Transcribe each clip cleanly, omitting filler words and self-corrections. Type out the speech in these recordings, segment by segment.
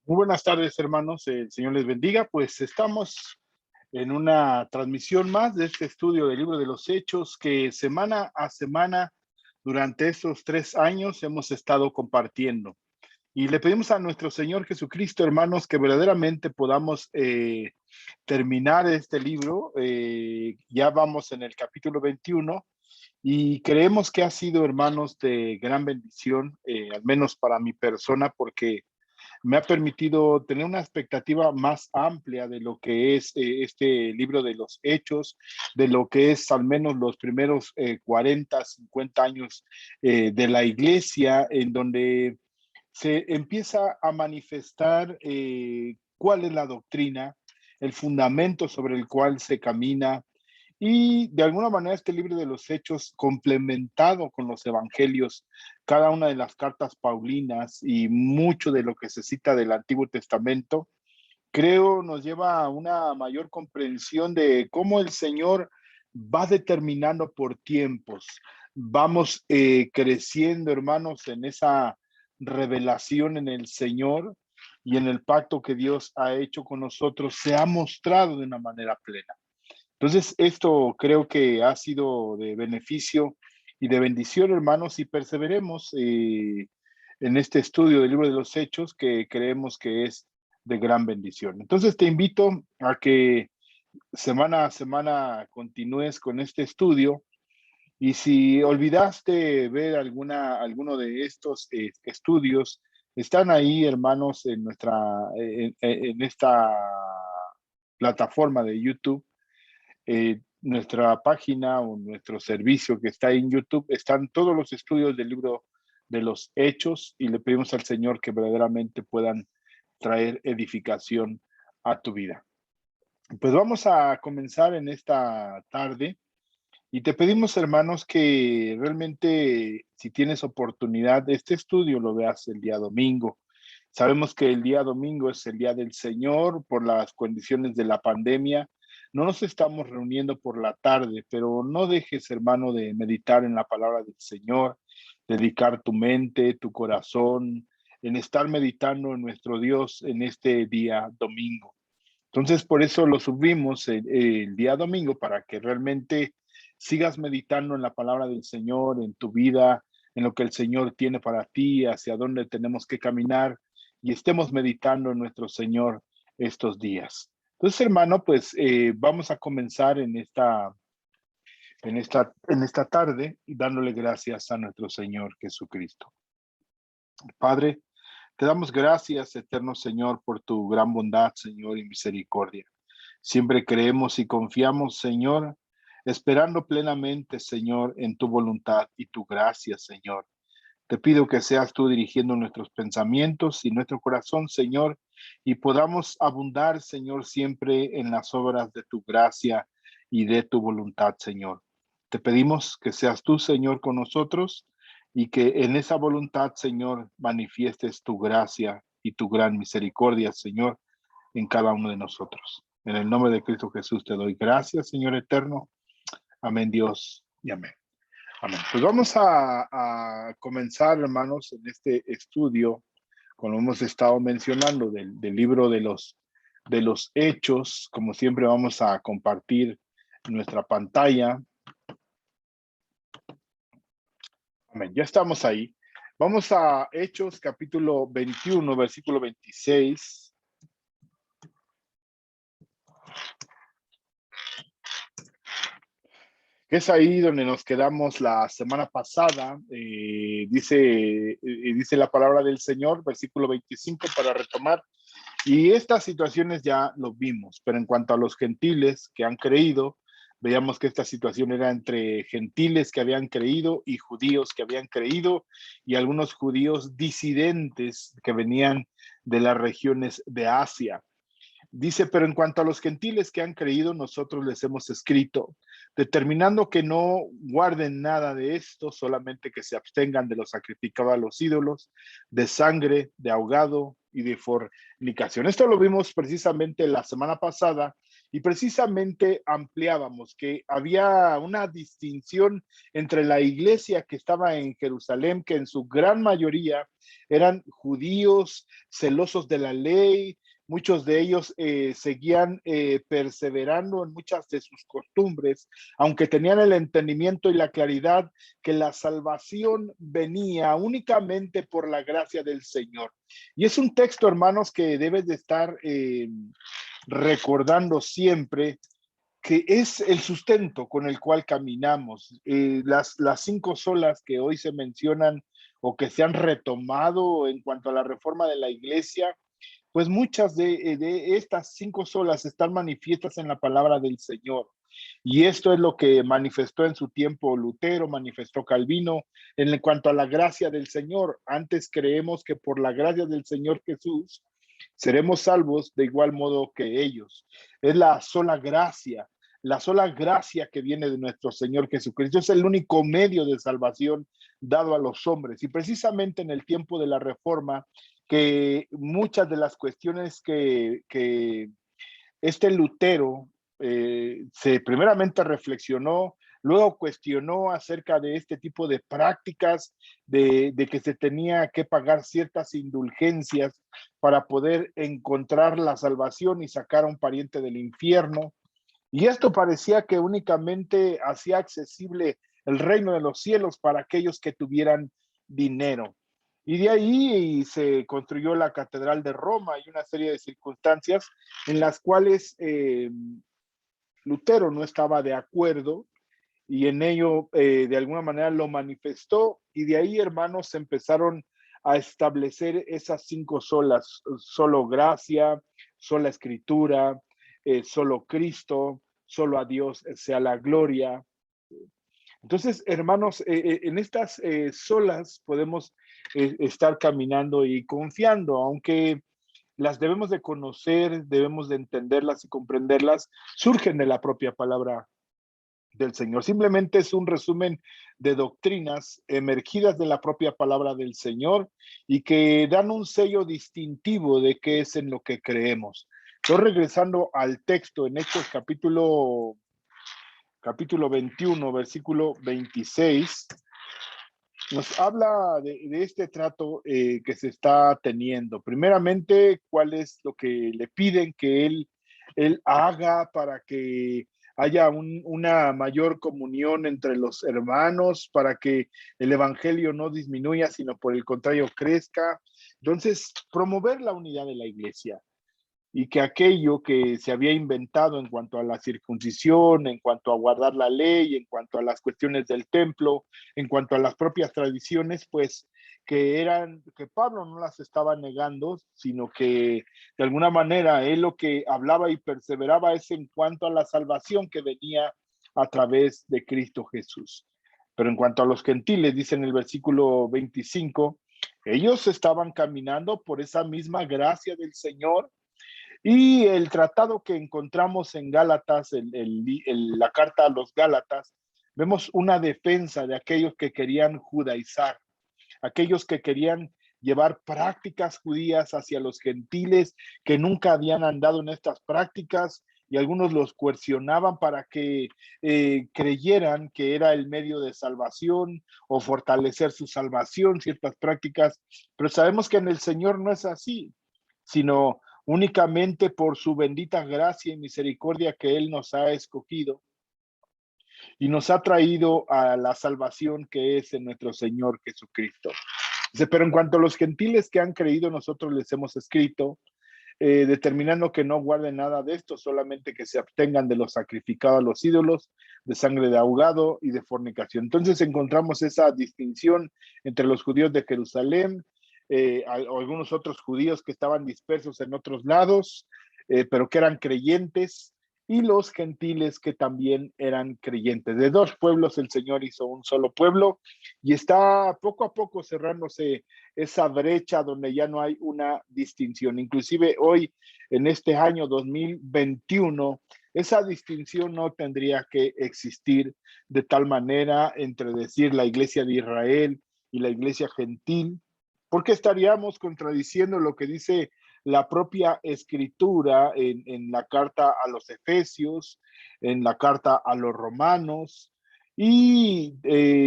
Muy buenas tardes, hermanos. El Señor les bendiga. Pues estamos en una transmisión más de este estudio del libro de los Hechos que semana a semana durante estos 3 años hemos estado compartiendo. Y le pedimos a nuestro Señor Jesucristo, hermanos, que verdaderamente podamos terminar este libro. Ya vamos en el capítulo 21 y creemos que ha sido, hermanos, de gran bendición, al menos para mi persona, porque me ha permitido tener una expectativa más amplia de lo que es este libro de los Hechos, de lo que es al menos los primeros 40, 50 años de la iglesia, en donde se empieza a manifestar cuál es la doctrina, el fundamento sobre el cual se camina, y de alguna manera este libro de los Hechos, complementado con los evangelios, cada una de las cartas paulinas y mucho de lo que se cita del Antiguo Testamento, creo nos lleva a una mayor comprensión de cómo el Señor va determinando por tiempos. Vamos creciendo, hermanos, en esa revelación en el Señor y en el pacto que Dios ha hecho con nosotros, se ha mostrado de una manera plena. Entonces, esto creo que ha sido de beneficio y de bendición, hermanos, y perseveremos en este estudio del libro de los Hechos, que creemos que es de gran bendición. Entonces, te invito a que semana a semana continúes con este estudio, y si olvidaste ver alguno de estos estudios, están ahí, hermanos, en esta plataforma de YouTube. Nuestra página o nuestro servicio que está en YouTube, están todos los estudios del libro de los Hechos, y le pedimos al Señor que verdaderamente puedan traer edificación a tu vida. Pues vamos a comenzar en esta tarde, y te pedimos, hermanos, que realmente, si tienes oportunidad, este estudio lo veas el día domingo. Sabemos que el día domingo es el día del Señor por las condiciones de la pandemia. No nos estamos reuniendo por la tarde, pero no dejes, hermano, de meditar en la palabra del Señor, dedicar tu mente, tu corazón, en estar meditando en nuestro Dios en este día domingo. Entonces, por eso lo subimos el día domingo, para que realmente sigas meditando en la palabra del Señor, en tu vida, en lo que el Señor tiene para ti, hacia dónde tenemos que caminar, y estemos meditando en nuestro Señor estos días. Entonces, hermano, pues vamos a comenzar en esta tarde dándole gracias a nuestro Señor Jesucristo. Padre, te damos gracias, eterno Señor, por tu gran bondad, Señor, y misericordia. Siempre creemos y confiamos, Señor, esperando plenamente, Señor, en tu voluntad y tu gracia, Señor. Te pido que seas tú dirigiendo nuestros pensamientos y nuestro corazón, Señor, y podamos abundar, Señor, siempre en las obras de tu gracia y de tu voluntad, Señor. Te pedimos que seas tú, Señor, con nosotros, y que en esa voluntad, Señor, manifiestes tu gracia y tu gran misericordia, Señor, en cada uno de nosotros. En el nombre de Cristo Jesús te doy gracias, Señor eterno. Amén, Dios, y amén. Amén. Pues vamos a comenzar, hermanos, en este estudio, como hemos estado mencionando, del libro de los Hechos. Como siempre, vamos a compartir nuestra pantalla. Amén. Ya estamos ahí. Vamos a Hechos, capítulo 21, versículo 26. Que es ahí donde nos quedamos la semana pasada. Dice la palabra del Señor, versículo 25, para retomar. Y estas situaciones ya lo vimos, pero en cuanto a los gentiles que han creído, veíamos que esta situación era entre gentiles que habían creído y judíos que habían creído, y algunos judíos disidentes que venían de las regiones de Asia. Dice, pero en cuanto a los gentiles que han creído, nosotros les hemos escrito, determinando que no guarden nada de esto, solamente que se abstengan de lo sacrificado a los ídolos, de sangre, de ahogado y de fornicación. Esto lo vimos precisamente la semana pasada, Y precisamente ampliábamos que había una distinción entre la iglesia que estaba en Jerusalén, que en su gran mayoría eran judíos celosos de la ley. Muchos de ellos seguían perseverando en muchas de sus costumbres, aunque tenían el entendimiento y la claridad que la salvación venía únicamente por la gracia del Señor. Y es un texto, hermanos, que debes de estar recordando siempre, que es el sustento con el cual caminamos. Las 5 solas que hoy se mencionan o que se han retomado en cuanto a la reforma de la iglesia, pues muchas de estas 5 solas están manifiestas en la palabra del Señor. Y esto es lo que manifestó en su tiempo Lutero, manifestó Calvino, en cuanto a la gracia del Señor. Antes creemos que por la gracia del Señor Jesús seremos salvos de igual modo que ellos. Es la sola gracia que viene de nuestro Señor Jesucristo. Es el único medio de salvación dado a los hombres. Y precisamente en el tiempo de la Reforma, que muchas de las cuestiones que este Lutero se primeramente reflexionó, luego cuestionó acerca de este tipo de prácticas, de que se tenía que pagar ciertas indulgencias para poder encontrar la salvación y sacar a un pariente del infierno. Y esto parecía que únicamente hacía accesible el reino de los cielos para aquellos que tuvieran dinero. Y de ahí se construyó la Catedral de Roma y una serie de circunstancias en las cuales Lutero no estaba de acuerdo y en ello de alguna manera lo manifestó, y de ahí, hermanos, se empezaron a establecer esas 5 solas: solo gracia, sola escritura, solo Cristo, solo a Dios sea la gloria. Entonces, hermanos, en estas solas podemos estar caminando y confiando, aunque las debemos de conocer, debemos de entenderlas y comprenderlas, surgen de la propia palabra del Señor. Simplemente es un resumen de doctrinas emergidas de la propia palabra del Señor y que dan un sello distintivo de qué es en lo que creemos. Entonces, regresando al texto en Hechos capítulo 21, versículo 26, nos habla de este trato que se está teniendo. Primeramente, cuál es lo que le piden que él haga para que haya una mayor comunión entre los hermanos, para que el evangelio no disminuya, sino por el contrario crezca. Entonces, promover la unidad de la iglesia, y que aquello que se había inventado en cuanto a la circuncisión, en cuanto a guardar la ley, en cuanto a las cuestiones del templo, en cuanto a las propias tradiciones, pues que Pablo no las estaba negando, sino que de alguna manera él lo que hablaba y perseveraba es en cuanto a la salvación que venía a través de Cristo Jesús. Pero en cuanto a los gentiles, dice en el versículo 25, ellos estaban caminando por esa misma gracia del Señor. Y el tratado que encontramos en Gálatas, la carta a los Gálatas, vemos una defensa de aquellos que querían judaizar, aquellos que querían llevar prácticas judías hacia los gentiles que nunca habían andado en estas prácticas, y algunos los coercionaban para que creyeran que era el medio de salvación o fortalecer su salvación, ciertas prácticas, pero sabemos que en el Señor no es así, sino únicamente por su bendita gracia y misericordia que Él nos ha escogido y nos ha traído a la salvación que es en nuestro Señor Jesucristo. Dice, pero en cuanto a los gentiles que han creído, nosotros les hemos escrito, determinando que no guarden nada de esto, solamente que se abstengan de lo sacrificado a los ídolos, de sangre de ahogado y de fornicación. Entonces encontramos esa distinción entre los judíos de Jerusalén, algunos otros judíos que estaban dispersos en otros lados, pero que eran creyentes, y los gentiles que también eran creyentes. De 2 pueblos el Señor hizo un solo pueblo, y está poco a poco cerrándose esa brecha donde ya no hay una distinción. Inclusive hoy, en este año 2021, esa distinción no tendría que existir de tal manera entre decir la iglesia de Israel y la iglesia gentil, porque estaríamos contradiciendo lo que dice la propia escritura en la carta a los Efesios, en la carta a los Romanos, y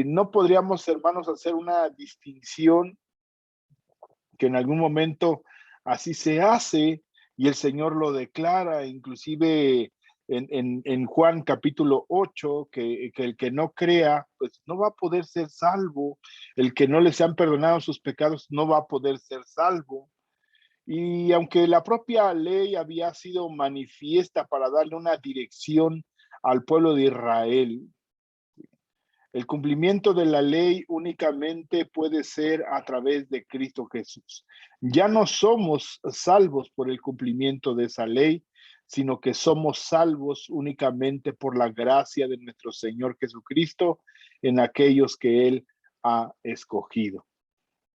no podríamos, hermanos, hacer una distinción que en algún momento así se hace y el Señor lo declara, inclusive en Juan capítulo 8, que el que no crea, pues no va a poder ser salvo, el que no les han perdonado sus pecados no va a poder ser salvo. Y aunque la propia ley había sido manifiesta para darle una dirección al pueblo de Israel, el cumplimiento de la ley únicamente puede ser a través de Cristo Jesús. Ya no somos salvos por el cumplimiento de esa ley, sino que somos salvos únicamente por la gracia de nuestro Señor Jesucristo en aquellos que Él ha escogido.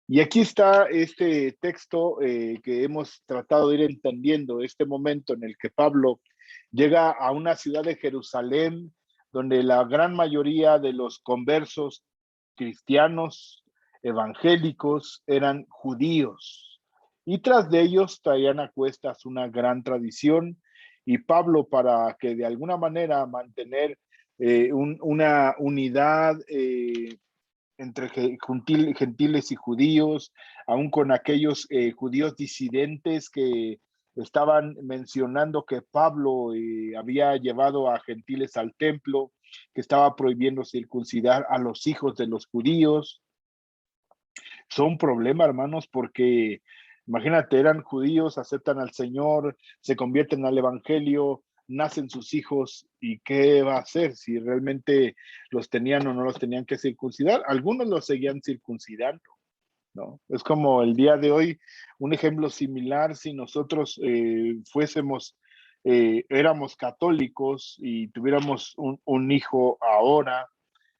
Y aquí está este texto que hemos tratado de ir entendiendo, este momento en el que Pablo llega a una ciudad de Jerusalén, donde la gran mayoría de los conversos cristianos evangélicos eran judíos. Y tras de ellos traían a cuestas una gran tradición. Y Pablo, para que de alguna manera mantener una unidad entre gentiles y judíos, aún con aquellos judíos disidentes que estaban mencionando que Pablo había llevado a gentiles al templo, que estaba prohibiendo circuncidar a los hijos de los judíos. Son un problema, hermanos, porque imagínate, eran judíos, aceptan al Señor, se convierten al Evangelio, nacen sus hijos, ¿y qué va a hacer si realmente los tenían o no los tenían que circuncidar? Algunos los seguían circuncidando, ¿no? Es como el día de hoy, un ejemplo similar, si nosotros éramos católicos y tuviéramos un hijo ahora,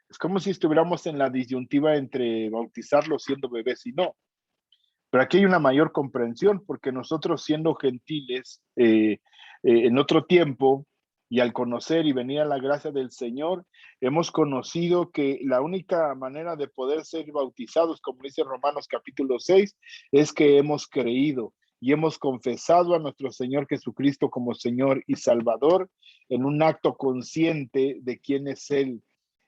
es como si estuviéramos en la disyuntiva entre bautizarlos siendo bebés y no. Pero aquí hay una mayor comprensión porque nosotros siendo gentiles en otro tiempo y al conocer y venir a la gracia del Señor, hemos conocido que la única manera de poder ser bautizados, como dice Romanos capítulo 6, es que hemos creído y hemos confesado a nuestro Señor Jesucristo como Señor y Salvador en un acto consciente de quién es Él.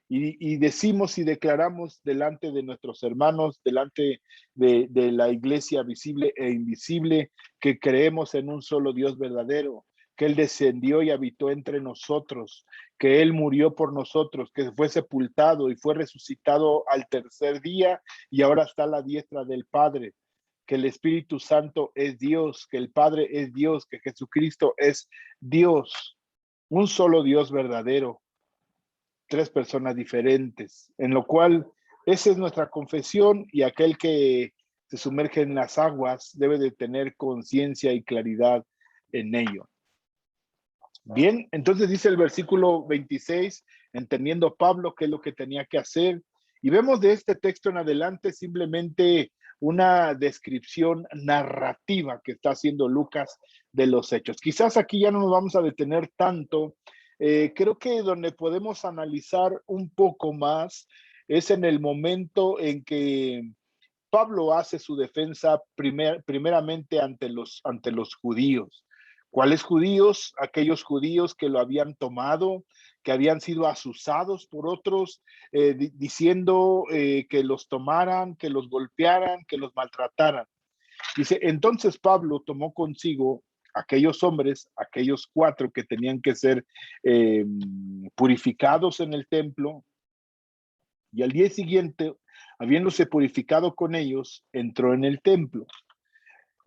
Y decimos y declaramos delante de nuestros hermanos, delante de la iglesia visible e invisible, que creemos en un solo Dios verdadero, que Él descendió y habitó entre nosotros, que Él murió por nosotros, que fue sepultado y fue resucitado al tercer día y ahora está a la diestra del Padre, que el Espíritu Santo es Dios, que el Padre es Dios, que Jesucristo es Dios, un solo Dios verdadero, tres personas diferentes, en lo cual esa es nuestra confesión y aquel que se sumerge en las aguas debe de tener conciencia y claridad en ello. Bien, entonces dice el versículo 26, entendiendo Pablo qué es lo que tenía que hacer, y vemos de este texto en adelante simplemente una descripción narrativa que está haciendo Lucas de los hechos. Quizás aquí ya no nos vamos a detener tanto. Creo que donde podemos analizar un poco más es en el momento en que Pablo hace su defensa primeramente ante los judíos. ¿Cuáles judíos? Aquellos judíos que lo habían tomado, que habían sido asusados por otros, diciendo que los tomaran, que los golpearan, que los maltrataran. Dice, entonces Pablo tomó consigo aquellos hombres, aquellos 4 que tenían que ser purificados en el templo, y al día siguiente, habiéndose purificado con ellos, entró en el templo.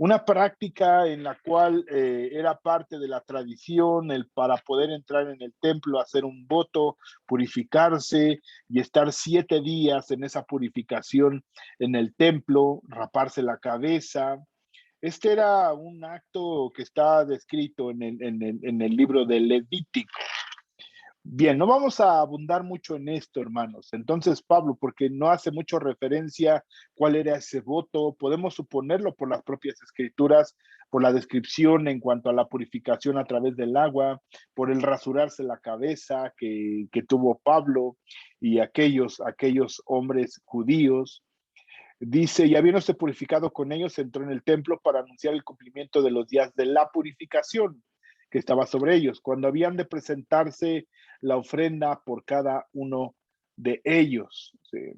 Una práctica en la cual era parte de la tradición, el para poder entrar en el templo, hacer un voto, purificarse y estar 7 días en esa purificación en el templo, raparse la cabeza. Este era un acto que está descrito en el libro de Levítico. Bien, no vamos a abundar mucho en esto, hermanos. Entonces, Pablo, porque no hace mucho referencia cuál era ese voto, podemos suponerlo por las propias escrituras, por la descripción en cuanto a la purificación a través del agua, por el rasurarse la cabeza que tuvo Pablo y aquellos hombres judíos. Dice, y habiéndose purificado con ellos, entró en el templo para anunciar el cumplimiento de los días de la purificación que estaba sobre ellos, cuando habían de presentarse la ofrenda por cada uno de ellos. ¿Sí?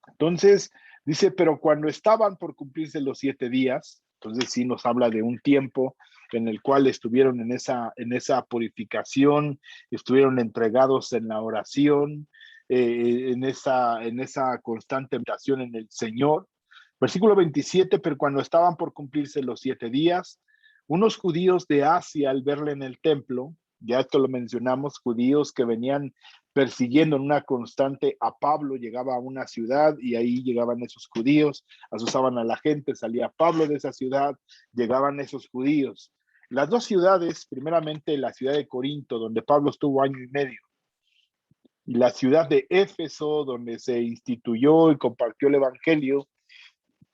Entonces, dice, pero cuando estaban por cumplirse los 7 días, entonces sí nos habla de un tiempo en el cual estuvieron en esa purificación, estuvieron entregados en la oración, en esa constante meditación en el Señor. Versículo 27, pero cuando estaban por cumplirse los 7 días, unos judíos de Asia al verle en el templo, ya esto lo mencionamos, judíos que venían persiguiendo en una constante a Pablo, llegaba a una ciudad y ahí llegaban esos judíos, asusaban a la gente, salía Pablo de esa ciudad, llegaban esos judíos. Las dos ciudades, primeramente la ciudad de Corinto, donde Pablo estuvo año y medio, y la ciudad de Éfeso, donde se instituyó y compartió el evangelio,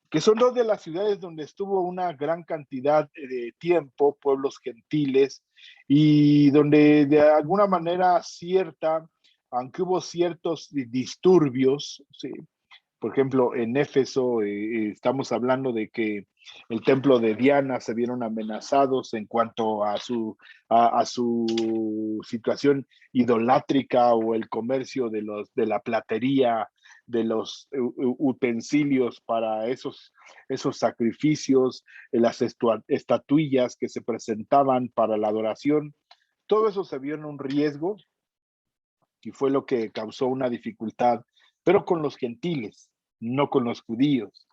que son dos de las ciudades donde estuvo una gran cantidad de tiempo, pueblos gentiles, y donde de alguna manera cierta, aunque hubo ciertos disturbios, ¿sí? Por ejemplo, en Éfeso estamos hablando de que el templo de Diana se vieron amenazados en cuanto a su situación idolátrica o el comercio de la platería, de los utensilios para esos sacrificios, las estatuillas que se presentaban para la adoración. Todo eso se vio en un riesgo y fue lo que causó una dificultad, pero con los gentiles, no con los judíos.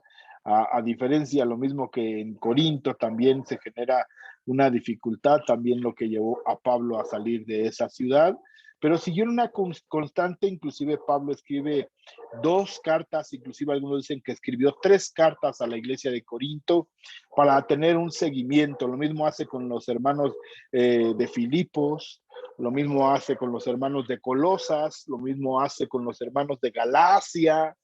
A diferencia, lo mismo que en Corinto también se genera una dificultad, también lo que llevó a Pablo a salir de esa ciudad, pero siguió una constante, inclusive Pablo escribe 2 cartas, inclusive algunos dicen que escribió 3 cartas a la iglesia de Corinto para tener un seguimiento. Lo mismo hace con los hermanos de Filipos, lo mismo hace con los hermanos de Colosas, lo mismo hace con los hermanos de Galacia.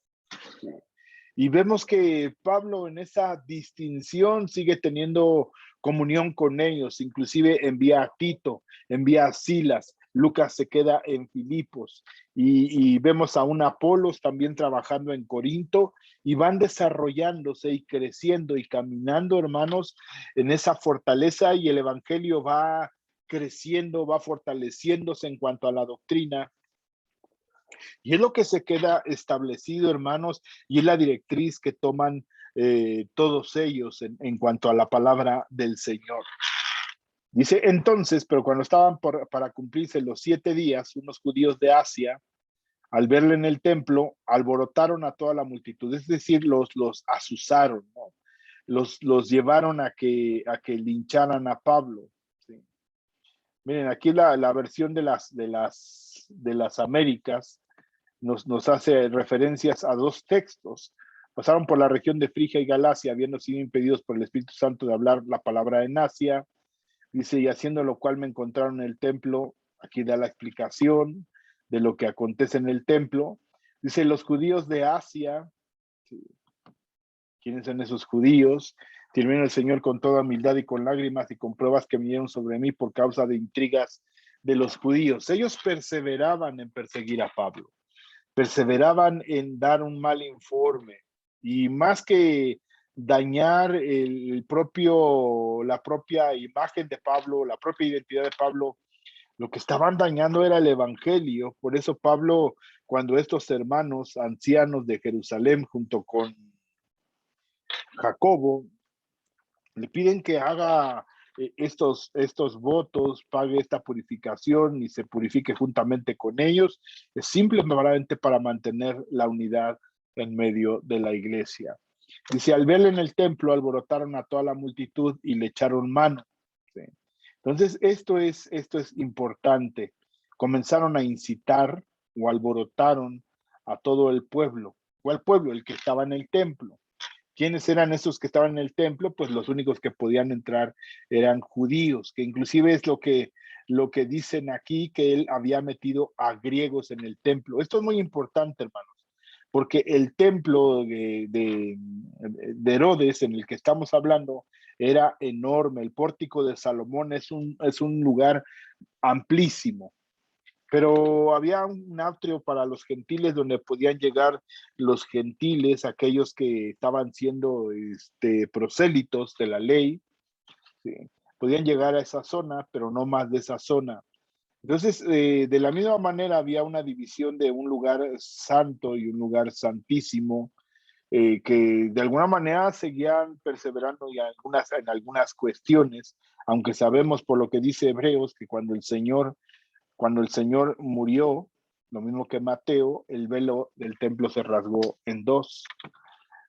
Y vemos que Pablo en esa distinción sigue teniendo comunión con ellos, inclusive envía a Tito, envía a Silas, Lucas se queda en Filipos y vemos a un Apolos también trabajando en Corinto y van desarrollándose y creciendo y caminando, hermanos, en esa fortaleza y el evangelio va creciendo, va fortaleciéndose en cuanto a la doctrina. Y es lo que se queda establecido, hermanos, y es la directriz que toman todos ellos en cuanto a la palabra del Señor. Dice entonces, pero cuando estaban para cumplirse los 7 días, unos judíos de Asia, al verle en el templo, alborotaron a toda la multitud, es decir, los asusaron, ¿no? Los llevaron a que lincharan a Pablo. ¿Sí? Miren, aquí la versión de las Américas nos hace referencias a 2 textos. Pasaron por la región de Frigia y Galacia, habiendo sido impedidos por el Espíritu Santo de hablar la palabra en Asia. Dice, y haciendo lo cual me encontraron en el templo. Aquí da la explicación de lo que acontece en el templo. Dice, los judíos de Asia, ¿quiénes son esos judíos? Sirvieron al Señor con toda humildad y con lágrimas y con pruebas que vinieron sobre mí por causa de intrigas de los judíos. Ellos perseveraban en perseguir a Pablo, perseveraban en dar un mal informe y más que dañar la propia imagen de Pablo, la propia identidad de Pablo, lo que estaban dañando era el evangelio. Por eso Pablo, cuando estos hermanos ancianos de Jerusalén junto con Jacobo le piden que haga estos votos, pague esta purificación y se purifique juntamente con ellos, es simplemente para mantener la unidad en medio de la iglesia. Dice, al verle en el templo, alborotaron a toda la multitud y le echaron mano. ¿Sí? Entonces, esto es importante. Comenzaron a incitar o alborotaron a todo el pueblo. ¿Cuál pueblo? El que estaba en el templo. ¿Quiénes eran esos que estaban en el templo? Pues los únicos que podían entrar eran judíos, que inclusive es lo que dicen aquí, que él había metido a griegos en el templo. Esto es muy importante, hermanos, porque el templo de Herodes, en el que estamos hablando, era enorme. El pórtico de Salomón es un lugar amplísimo. pero había un atrio para los gentiles donde podían llegar los gentiles, aquellos que estaban siendo prosélitos de la ley, ¿sí? Podían llegar a esa zona, pero no más de esa zona. Entonces, de la misma manera había una división de un lugar santo y un lugar santísimo, que de alguna manera seguían perseverando en algunas cuestiones, aunque sabemos por lo que dice Hebreos que cuando el Señor murió, lo mismo que Mateo, el velo del templo se rasgó en dos.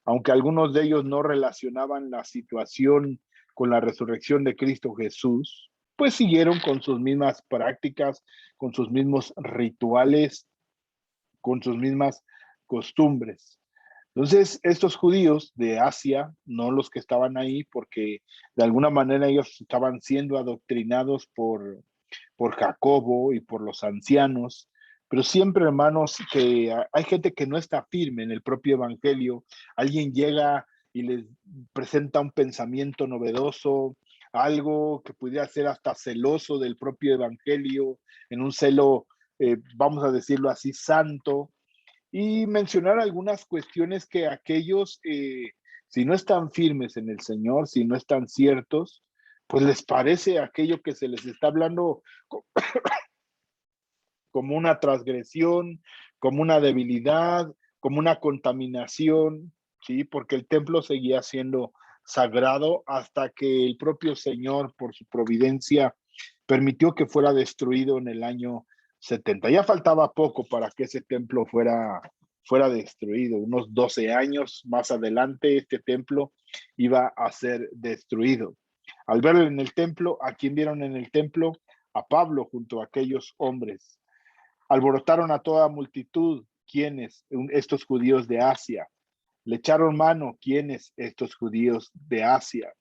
Aunque algunos de ellos no relacionaban la situación con la resurrección de Cristo Jesús, pues siguieron con sus mismas prácticas, con sus mismos rituales, con sus mismas costumbres. Entonces, estos judíos de Asia, no los que estaban ahí, porque de alguna manera ellos estaban siendo adoctrinados por Jacobo y por los ancianos, pero siempre, hermanos, que hay gente que no está firme en el propio evangelio. Alguien llega y les presenta un pensamiento novedoso, algo que pudiera ser hasta celoso del propio evangelio, en un celo, vamos a decirlo así, santo, y mencionar algunas cuestiones que aquellos, si no están firmes en el Señor, si no están ciertos, pues les parece aquello que se les está hablando como una transgresión, como una debilidad, como una contaminación, ¿sí? Porque el templo seguía siendo sagrado hasta que el propio Señor, por su providencia, permitió que fuera destruido en el año 70. Ya faltaba poco para que ese templo fuera destruido. Unos 12 años más adelante, este templo iba a ser destruido. Al verlo en el templo, ¿a quién vieron en el templo? A Pablo junto a aquellos hombres. Alborotaron a toda multitud. ¿Quiénes? Estos judíos de Asia. Le echaron mano. ¿Quiénes? Estos judíos de Asia.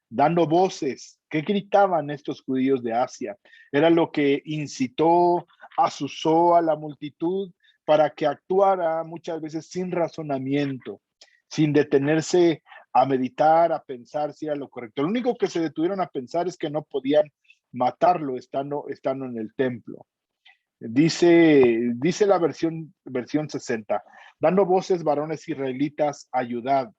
Dando voces. ¿Qué gritaban estos judíos de Asia? Era lo que incitó, asusó a la multitud para que actuara muchas veces sin razonamiento, sin detenerse a meditar, a pensar si era lo correcto. Lo único que se detuvieron a pensar es que no podían matarlo estando en el templo. Dice la versión 60, dando voces varones israelitas, ayudad,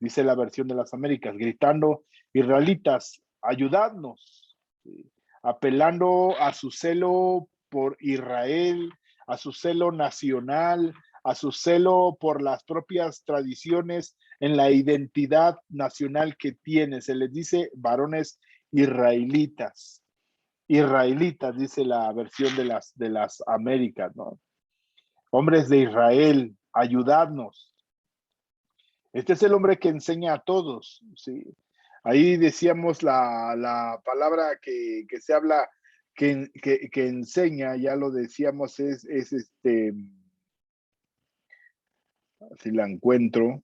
dice la versión de las Américas, gritando, israelitas, ayudadnos, ¿sí? Apelando a su celo por Israel, a su celo nacional, a su celo por las propias tradiciones en la identidad nacional que tiene. Se les dice varones israelitas. Israelitas, dice la versión de las Américas, ¿no? Hombres de Israel, ayudadnos. Este es el hombre que enseña a todos, ¿sí? Ahí decíamos la palabra que se habla, que enseña, ya lo decíamos, es si la encuentro,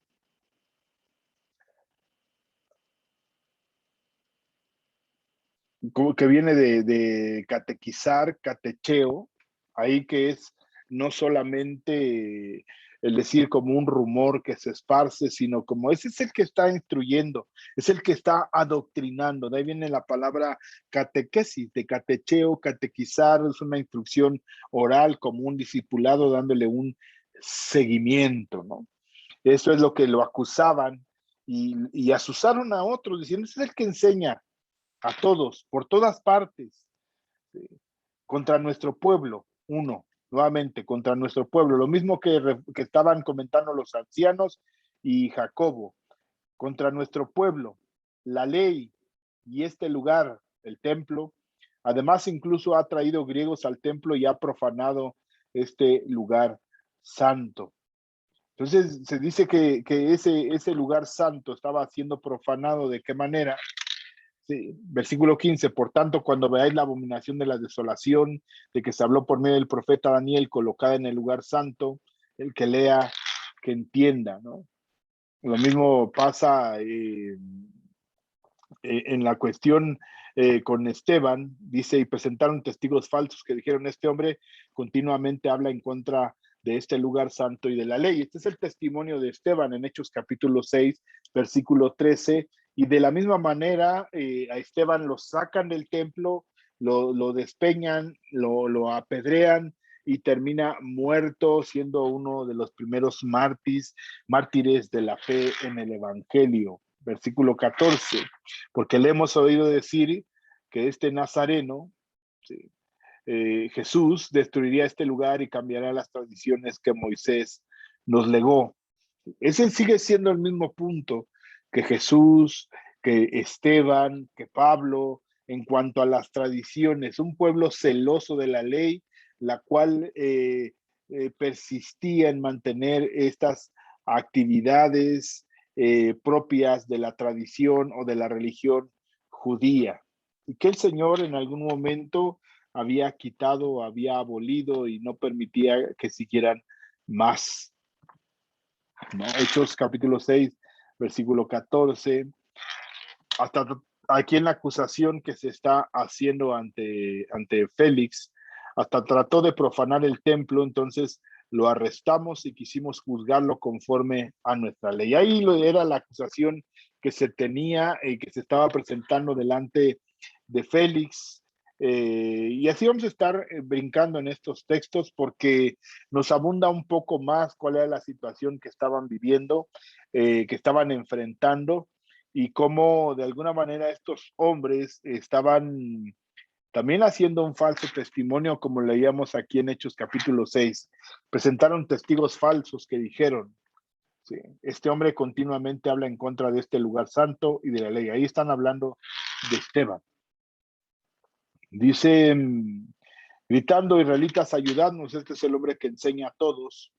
como que viene de catequizar, catecheo, ahí que es no solamente el decir como un rumor que se esparce, sino como ese es el que está instruyendo, es el que está adoctrinando. De ahí viene la palabra catequesis, de catecheo, catequizar, es una instrucción oral como un discipulado dándole un seguimiento, ¿no? Eso es lo que lo acusaban y asusaron a otros diciendo, ese es el que enseña a todos, por todas partes, ¿sí? Contra nuestro pueblo, uno, nuevamente, contra nuestro pueblo, lo mismo que estaban comentando los ancianos y Jacobo, contra nuestro pueblo, la ley y este lugar, el templo, además incluso ha traído griegos al templo y ha profanado este lugar santo. Entonces se dice que ese lugar santo estaba siendo profanado. ¿De qué manera? Sí, versículo 15, por tanto, cuando veáis la abominación de la desolación, de que se habló por medio del profeta Daniel, colocada en el lugar santo, el que lea, que entienda, ¿no? Lo mismo pasa en la cuestión con Esteban, dice, y presentaron testigos falsos que dijeron, este hombre continuamente habla en contra de este lugar santo y de la ley. Este es el testimonio de Esteban en Hechos capítulo 6, versículo 13, y de la misma manera a Esteban lo sacan del templo lo despeñan, lo apedrean y termina muerto, siendo uno de los primeros mártires de la fe en el Evangelio. Versículo 14, porque le hemos oído decir que este Nazareno, sí, Jesús, destruiría este lugar y cambiará las tradiciones que Moisés nos legó. Ese sigue siendo el mismo punto que Jesús, que Esteban, que Pablo, en cuanto a las tradiciones, un pueblo celoso de la ley, la cual persistía en mantener estas actividades propias de la tradición o de la religión judía. Y que el Señor en algún momento había quitado, había abolido y no permitía que siguieran más, ¿no? Hechos capítulo 6, versículo 14, hasta aquí en la acusación que se está haciendo ante Félix, hasta trató de profanar el templo, entonces lo arrestamos y quisimos juzgarlo conforme a nuestra ley. Ahí era la acusación que se tenía y que se estaba presentando delante de Félix. Y así vamos a estar brincando en estos textos porque nos abunda un poco más cuál era la situación que estaban viviendo, que estaban enfrentando y cómo de alguna manera estos hombres estaban también haciendo un falso testimonio, como leíamos aquí en Hechos capítulo 6. Presentaron testigos falsos que dijeron, sí, este hombre continuamente habla en contra de este lugar santo y de la ley. Ahí están hablando de Esteban. Dice, gritando, israelitas, ayudadnos, este es el hombre que enseña a todos,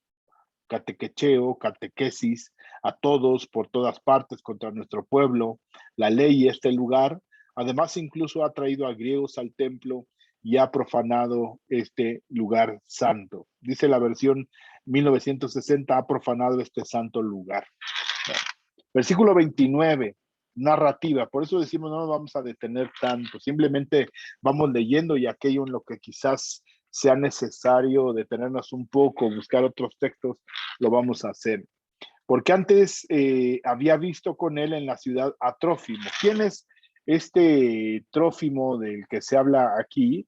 catequecheo, catequesis, a todos por todas partes contra nuestro pueblo, la ley y este lugar. Además, incluso ha traído a griegos al templo y ha profanado este lugar santo. Dice la versión 1960, ha profanado este santo lugar. Versículo 29, narrativa. Por eso decimos, no nos vamos a detener tanto, simplemente vamos leyendo y aquello en lo que quizás sea necesario detenernos un poco, buscar otros textos, lo vamos a hacer. Porque antes había visto con él en la ciudad a Trófimo. ¿Quién es este Trófimo del que se habla aquí?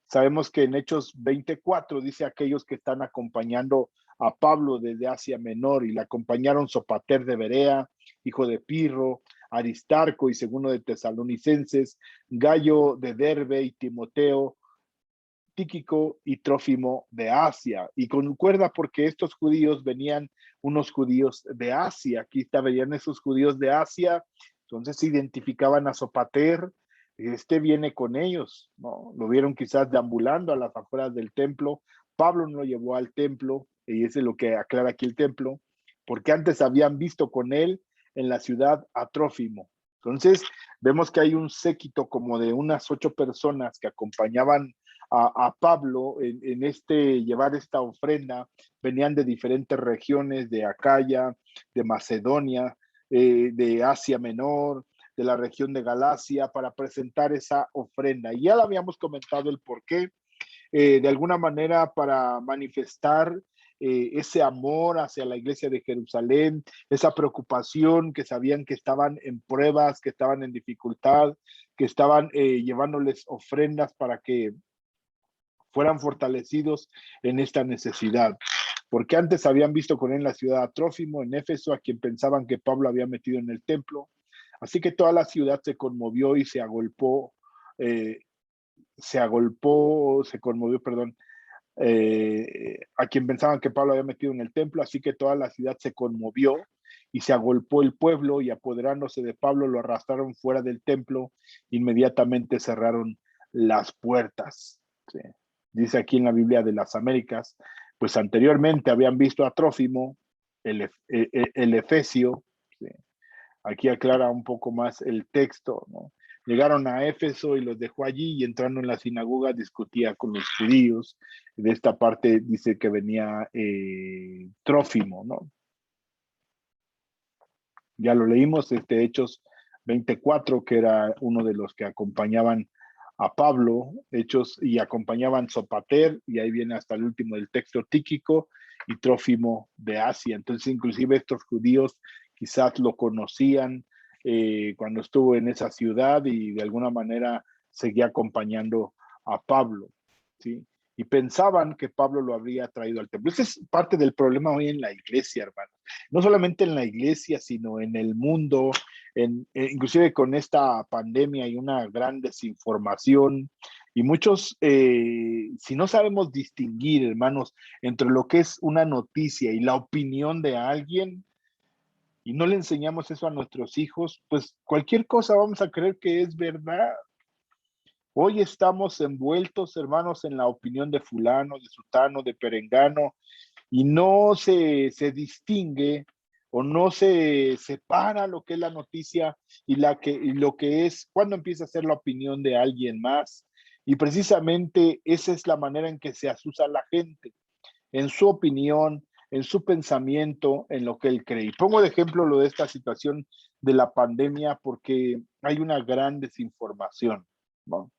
Sabemos que en Hechos 24 dice aquellos que están acompañando a Pablo desde Asia Menor y le acompañaron Sopater de Berea, hijo de Pirro, Aristarco y segundo de Tesalonicenses, Gallo de Derbe y Timoteo, Tíquico y Trófimo de Asia. Y concuerda porque estos judíos venían unos judíos de Asia. Aquí venían esos judíos de Asia, entonces se identificaban a Sopater. Este viene con ellos, ¿no? Lo vieron quizás deambulando a las afueras del templo. Pablo no lo llevó al templo, y eso es lo que aclara aquí el templo, porque antes habían visto con él en la ciudad a Trófimo. Entonces, vemos que hay un séquito como de unas 8 personas que acompañaban a Pablo en llevar esta ofrenda. Venían de diferentes regiones, de Acaya, de Macedonia, de Asia Menor, de la región de Galacia, para presentar esa ofrenda. Y ya lo habíamos comentado el por qué, de alguna manera para manifestar ese amor hacia la iglesia de Jerusalén, esa preocupación, que sabían que estaban en pruebas, que estaban en dificultad, que estaban llevándoles ofrendas para que fueran fortalecidos en esta necesidad. Porque antes habían visto con él en la ciudad a Trófimo, en Éfeso, a quien pensaban que Pablo había metido en el templo. Así que toda la ciudad se conmovió y se conmovió, perdón, a quien pensaban que Pablo había metido en el templo. Así que toda la ciudad se conmovió y se agolpó el pueblo, y apoderándose de Pablo lo arrastraron fuera del templo. Inmediatamente cerraron las puertas. Sí. Dice aquí en la Biblia de las Américas, pues anteriormente habían visto a Trófimo, el Efesio. Sí. Aquí aclara un poco más el texto, ¿no? Llegaron a Éfeso y los dejó allí, y entrando en la sinagoga discutía con los judíos. De esta parte dice que venía Trófimo, ¿no? Ya lo leímos, Hechos 24, que era uno de los que acompañaban a Pablo, Hechos, y acompañaban Sopater, y ahí viene hasta el último del texto, Tíquico y Trófimo de Asia. Entonces, inclusive estos judíos quizás lo conocían cuando estuvo en esa ciudad, y de alguna manera seguía acompañando a Pablo, ¿sí? Y pensaban que Pablo lo habría traído al templo. Ese es parte del problema hoy en la iglesia, hermano. No solamente en la iglesia, sino en el mundo, inclusive con esta pandemia hay una gran desinformación y muchos, si no sabemos distinguir, hermanos, entre lo que es una noticia y la opinión de alguien, y no le enseñamos eso a nuestros hijos, pues cualquier cosa vamos a creer que es verdad. Hoy estamos envueltos, hermanos, en la opinión de fulano, de sutano, de perengano, y no se distingue o no se separa lo que es la noticia y lo que es cuando empieza a ser la opinión de alguien más. Y precisamente esa es la manera en que se asusa la gente, en su opinión, en su pensamiento, en lo que él cree. Y pongo de ejemplo lo de esta situación de la pandemia porque hay una gran desinformación, ¿no?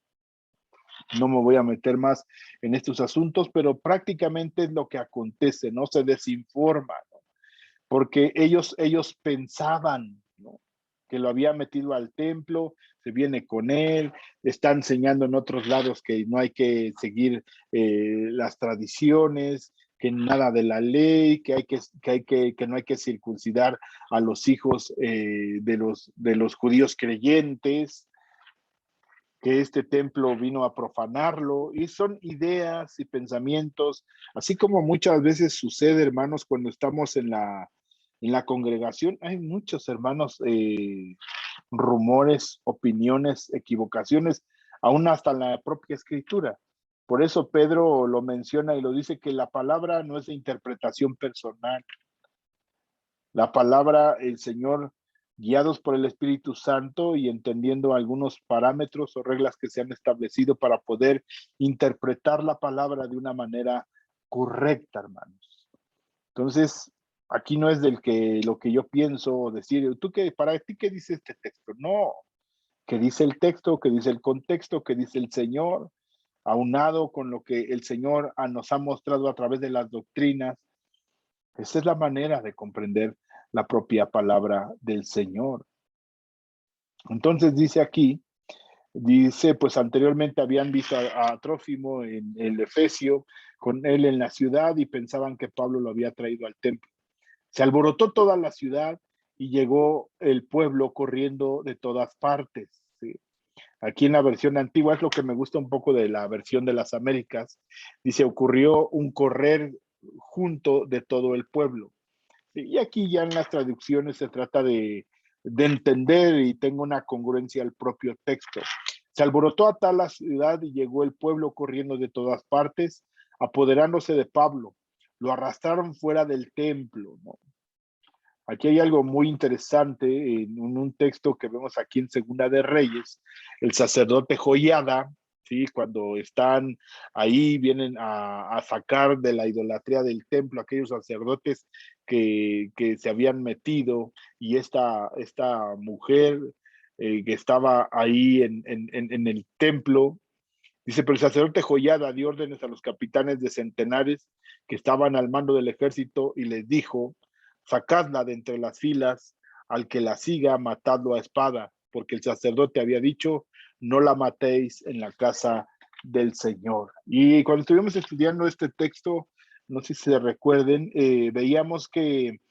No me voy a meter más en estos asuntos, pero prácticamente es lo que acontece, ¿no? Se desinforma, ¿no? Porque ellos pensaban, ¿no? Que lo había metido al templo, se viene con él, está enseñando en otros lados que no hay que seguir las tradiciones, que nada de la ley, que no hay que circuncidar a los hijos de los judíos creyentes, que este templo vino a profanarlo, y son ideas y pensamientos, así como muchas veces sucede, hermanos, cuando estamos en la congregación, hay muchos hermanos, rumores, opiniones, equivocaciones, aún hasta en la propia escritura. Por eso Pedro lo menciona y lo dice que la palabra no es de interpretación personal. La palabra, el Señor, guiados por el Espíritu Santo y entendiendo algunos parámetros o reglas que se han establecido para poder interpretar la palabra de una manera correcta, hermanos. Entonces, aquí no es del que lo que yo pienso o decir, ¿tú qué, para ti qué dice este texto? No, que dice el texto, que dice el contexto, que dice el Señor, aunado con lo que el Señor nos ha mostrado a través de las doctrinas. Esa es la manera de comprender la propia palabra del Señor. Entonces dice aquí, dice, pues anteriormente habían visto a Trófimo en el Efesio, con él en la ciudad y pensaban que Pablo lo había traído al templo. Se alborotó toda la ciudad y llegó el pueblo corriendo de todas partes. ¿Sí? Aquí en la versión antigua es lo que me gusta un poco de la versión de las Américas. Dice, ocurrió un correr junto de todo el pueblo. Y aquí ya en las traducciones se trata de entender y tengo una congruencia al propio texto. Se alborotó a tal la ciudad y llegó el pueblo corriendo de todas partes, apoderándose de Pablo. Lo arrastraron fuera del templo, ¿no? Aquí hay algo muy interesante en un texto que vemos aquí en Segunda de Reyes. El sacerdote Joiada, ¿sí? Cuando están ahí, vienen a sacar de la idolatría del templo aquellos sacerdotes que se habían metido y esta mujer que estaba ahí en el templo. Dice, pero el sacerdote Joiada dio órdenes a los capitanes de centenares que estaban al mando del ejército y les dijo, sacadla de entre las filas, al que la siga, matadlo a espada, porque el sacerdote había dicho, no la matéis en la casa del Señor. Y cuando estuvimos estudiando este texto, no sé si se recuerden, veíamos que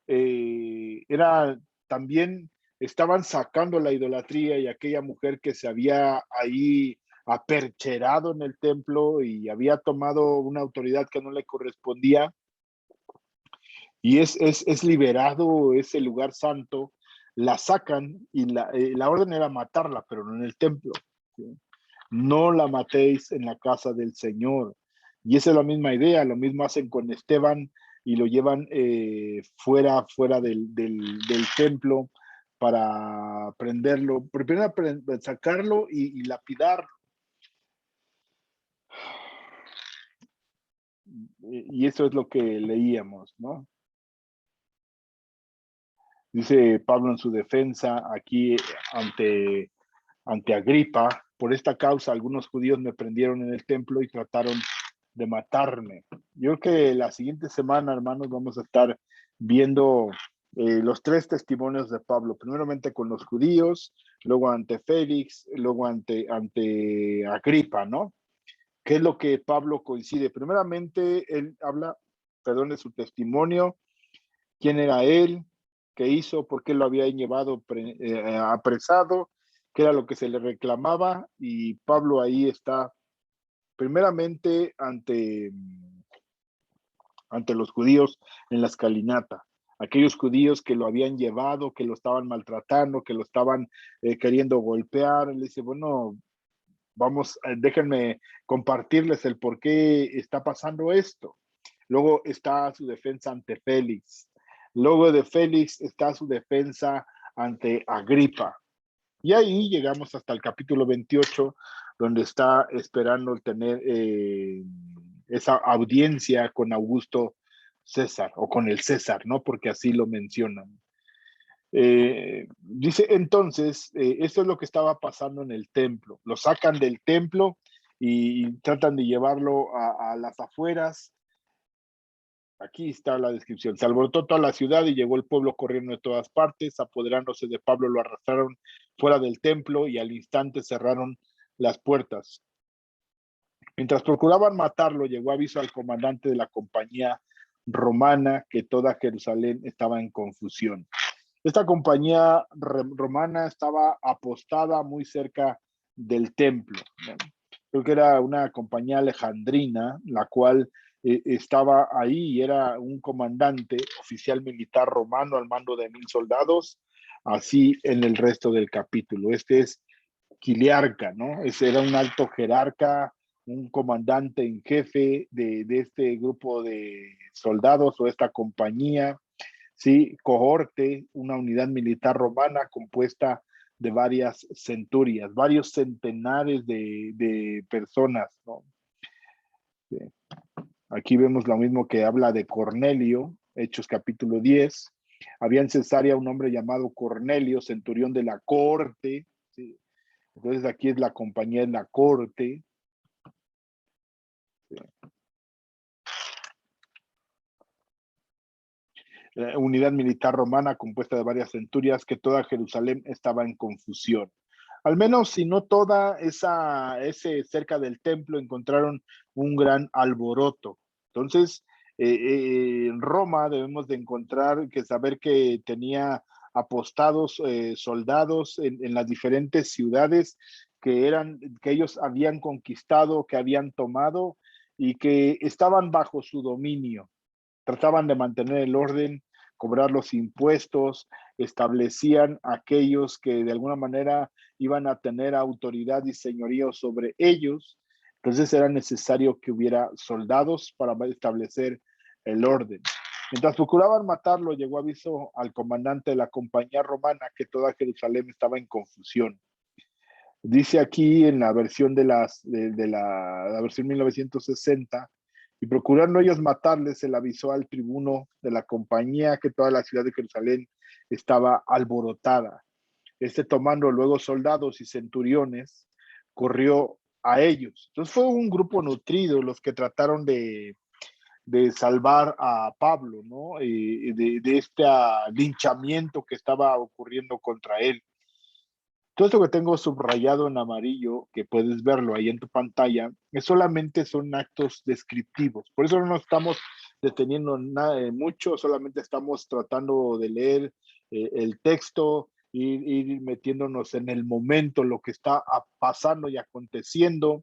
era también, estaban sacando la idolatría y aquella mujer que se había ahí apercherado en el templo y había tomado una autoridad que no le correspondía y es liberado ese lugar santo, la sacan y la orden era matarla, pero no en el templo. ¿Sí? No la matéis en la casa del Señor. Y esa es la misma idea, lo mismo hacen con Esteban y lo llevan fuera del templo para prenderlo, primero sacarlo y lapidarlo. Y eso es lo que leíamos, ¿no? Dice Pablo en su defensa aquí ante Agripa, por esta causa algunos judíos me prendieron en el templo y trataron de matarme. Yo creo que la siguiente semana, hermanos, vamos a estar viendo los tres testimonios de Pablo, primeramente con los judíos, luego ante Félix, luego ante Agripa, ¿no? ¿Qué es lo que Pablo coincide? Primeramente, él habla, perdón, de su testimonio, quién era él, qué hizo, por qué lo habían llevado apresado, qué era lo que se le reclamaba, y Pablo ahí está primeramente ante los judíos en la escalinata. Aquellos judíos que lo habían llevado, que lo estaban maltratando, que lo estaban queriendo golpear, le dice, bueno, vamos, déjenme compartirles el por qué está pasando esto. Luego está su defensa ante Félix. Luego de Félix está su defensa ante Agripa. Y ahí llegamos hasta el capítulo 28, donde está esperando tener esa audiencia con Augusto César, o con el César, ¿no? Porque así lo mencionan. Dice entonces, esto es lo que estaba pasando en el templo. Lo sacan del templo y tratan de llevarlo a las afueras. Aquí está la descripción. Se alborotó toda la ciudad y llegó el pueblo corriendo de todas partes. Apoderándose de Pablo, lo arrastraron fuera del templo y al instante cerraron las puertas. Mientras procuraban matarlo, llegó aviso al comandante de la compañía romana que toda Jerusalén estaba en confusión. Esta compañía romana estaba apostada muy cerca del templo. Creo que era una compañía alejandrina, la cual estaba ahí y era un comandante oficial militar romano al mando de 1000 soldados, así en el resto del capítulo. Este es Quiliarca, ¿no? Ese era un alto jerarca, un comandante en jefe de este grupo de soldados o esta compañía. ¿Sí? Cohorte, una unidad militar romana compuesta de varias centurias, varios centenares de personas, ¿no? Sí. Aquí vemos lo mismo que habla de Cornelio, Hechos capítulo 10. Había en Cesarea un hombre llamado Cornelio, centurión de la corte. ¿Sí? Entonces aquí es la compañía de la corte. ¿Sí? Unidad militar romana compuesta de varias centurias, que toda Jerusalén estaba en confusión. Al menos, si no toda ese cerca del templo, encontraron un gran alboroto. Entonces, en Roma debemos de encontrar que saber que tenía apostados soldados en las diferentes ciudades que ellos habían conquistado, que habían tomado y que estaban bajo su dominio. Trataban de mantener el orden, cobrar los impuestos, establecían aquellos que de alguna manera iban a tener autoridad y señorío sobre ellos. Entonces era necesario que hubiera soldados para establecer el orden. Mientras procuraban matarlo, llegó aviso al comandante de la compañía romana que toda Jerusalén estaba en confusión. Dice aquí en la versión de la versión 1960, y procurando ellos matarles, se le avisó al tribuno de la compañía que toda la ciudad de Jerusalén estaba alborotada. Este, tomando luego soldados y centuriones, corrió a ellos. Entonces fue un grupo nutrido los que trataron de salvar a Pablo, ¿no? De este linchamiento que estaba ocurriendo contra él. Todo esto que tengo subrayado en amarillo, que puedes verlo ahí en tu pantalla, solamente son actos descriptivos. Por eso no nos estamos deteniendo mucho, solamente estamos tratando de leer el texto, ir metiéndonos en el momento, lo que está pasando y aconteciendo,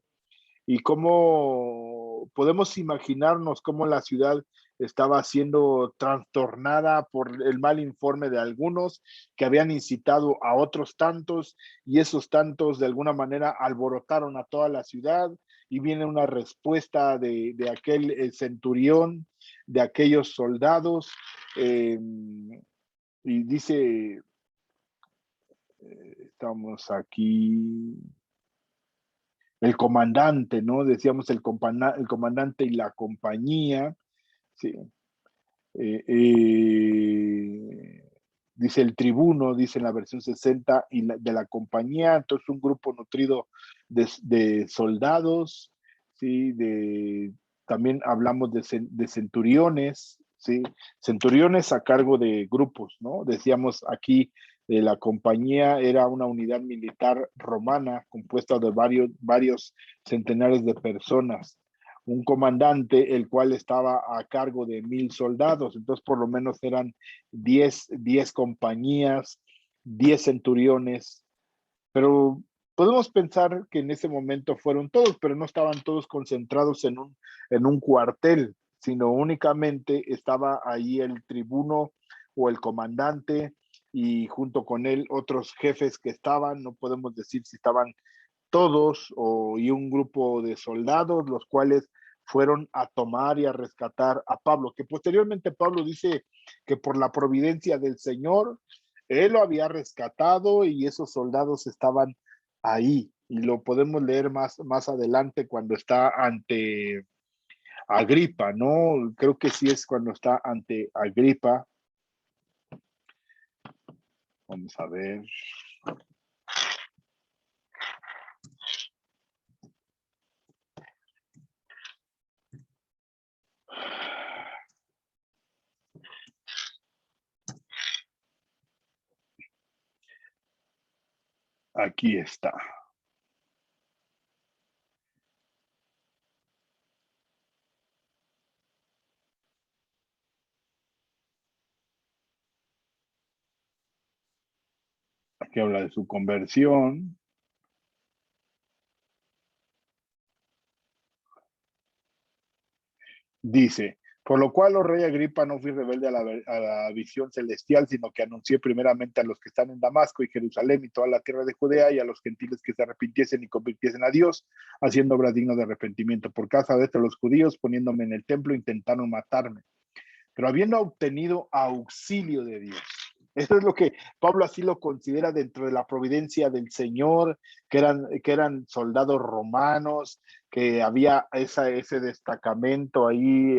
y cómo podemos imaginarnos cómo la ciudad estaba siendo trastornada por el mal informe de algunos que habían incitado a otros tantos, y esos tantos de alguna manera alborotaron a toda la ciudad, y viene una respuesta de aquel centurión, de aquellos soldados, y dice, estamos aquí, el comandante, ¿no? Decíamos el comandante y la compañía, sí. Dice el tribuno, dice en la versión 60, de la compañía, entonces un grupo nutrido de soldados, ¿sí? También hablamos de centuriones, ¿sí? Centuriones a cargo de grupos, ¿no? Decíamos aquí, la compañía era una unidad militar romana compuesta de varios centenares de personas. Un comandante, el cual estaba a cargo de 1,000 soldados, entonces por lo menos eran 10 compañías, 10 centuriones, pero podemos pensar que en ese momento fueron todos, pero no estaban todos concentrados en un cuartel, sino únicamente estaba ahí el tribuno o el comandante y junto con él otros jefes que estaban, no podemos decir si estaban todos y un grupo de soldados, los cuales fueron a tomar y a rescatar a Pablo, que posteriormente Pablo dice que por la providencia del Señor, él lo había rescatado y esos soldados estaban ahí. Y lo podemos leer más adelante cuando está ante Agripa, ¿no? Creo que sí es cuando está ante Agripa. Vamos a ver. Aquí está. Aquí habla de su conversión. Dice, por lo cual, oh rey Agripa, no fui rebelde a la visión celestial, sino que anuncié primeramente a los que están en Damasco y Jerusalén y toda la tierra de Judea y a los gentiles que se arrepintiesen y convirtiesen a Dios, haciendo obras dignas de arrepentimiento. Por causa de esto, los judíos, poniéndome en el templo, intentaron matarme, pero habiendo obtenido auxilio de Dios. Eso es lo que Pablo así lo considera dentro de la providencia del Señor, que eran soldados romanos, que había ese destacamento ahí,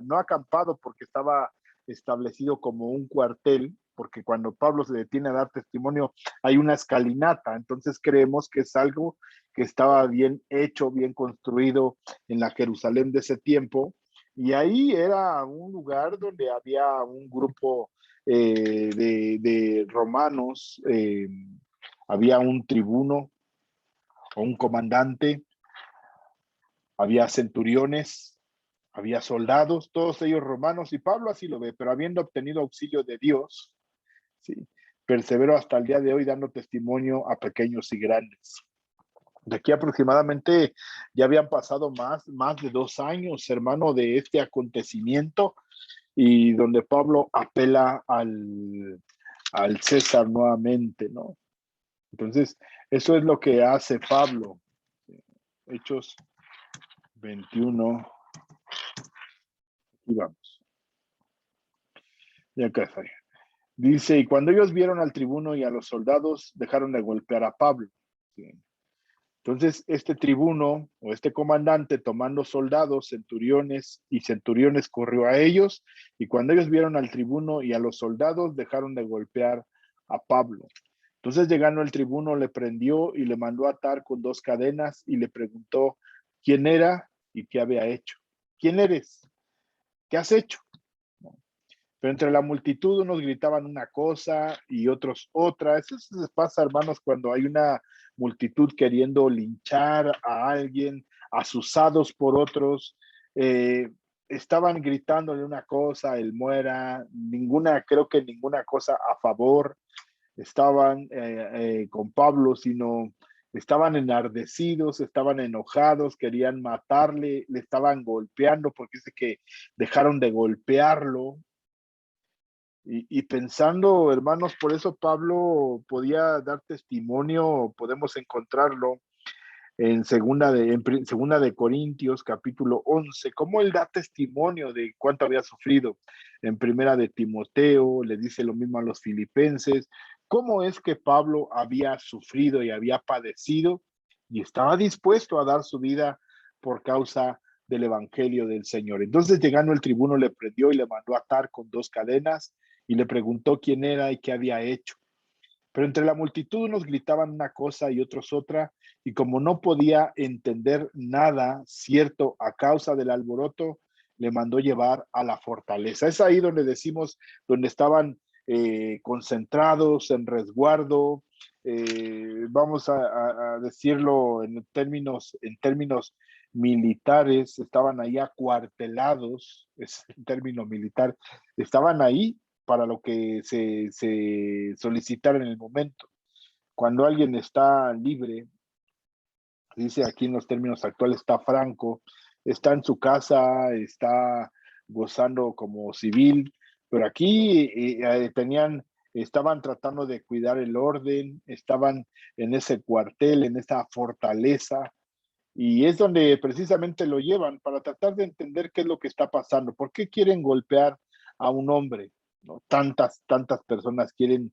no acampado porque estaba establecido como un cuartel, porque cuando Pablo se detiene a dar testimonio hay una escalinata, entonces creemos que es algo que estaba bien hecho, bien construido en la Jerusalén de ese tiempo, y ahí era un lugar donde había un grupo de romanos, había un tribuno o un comandante, había centuriones, había soldados, todos ellos romanos, y Pablo así lo ve, pero habiendo obtenido auxilio de Dios, ¿sí? Perseveró hasta el día de hoy dando testimonio a pequeños y grandes. De aquí aproximadamente ya habían pasado más de 2 años, hermano, de este acontecimiento, y donde Pablo apela al César nuevamente, ¿no? Entonces, eso es lo que hace Pablo. Hechos 21. Y vamos. Y acá está. Dice, y cuando ellos vieron al tribuno y a los soldados, dejaron de golpear a Pablo. ¿Sí? Entonces, este tribuno o este comandante, tomando soldados, centuriones, corrió a ellos, y cuando ellos vieron al tribuno y a los soldados, dejaron de golpear a Pablo. Entonces, llegando el tribuno, le prendió y le mandó a atar con 2 cadenas y le preguntó quién era y qué había hecho. ¿Quién eres? ¿Qué has hecho? Pero entre la multitud unos gritaban una cosa y otros otra. Eso se pasa, hermanos, cuando hay una multitud queriendo linchar a alguien, asusados por otros. Eh, Estaban gritándole una cosa, él muera, creo que ninguna cosa a favor estaban con Pablo, sino estaban enardecidos, estaban enojados, querían matarle, le estaban golpeando porque dice que dejaron de golpearlo. Y pensando, hermanos, por eso Pablo podía dar testimonio, podemos encontrarlo segunda de Corintios, capítulo 11, cómo él da testimonio de cuánto había sufrido. En primera de Timoteo, le dice lo mismo a los filipenses, cómo es que Pablo había sufrido y había padecido y estaba dispuesto a dar su vida por causa del evangelio del Señor. Entonces, llegando el tribuno, le prendió y le mandó a atar con 2 cadenas y le preguntó quién era y qué había hecho. Pero entre la multitud unos gritaban una cosa y otros otra, y como no podía entender nada cierto a causa del alboroto, le mandó llevar a la fortaleza. Es ahí donde decimos, donde estaban concentrados en resguardo, vamos a decirlo en términos militares, estaban ahí acuartelados, es el término militar, estaban ahí para lo que se solicitara en el momento. Cuando alguien está libre, dice aquí en los términos actuales, está franco, está en su casa, está gozando como civil, pero aquí estaban tratando de cuidar el orden, estaban en ese cuartel, en esa fortaleza, y es donde precisamente lo llevan para tratar de entender qué es lo que está pasando, por qué quieren golpear a un hombre, ¿no? Tantas personas quieren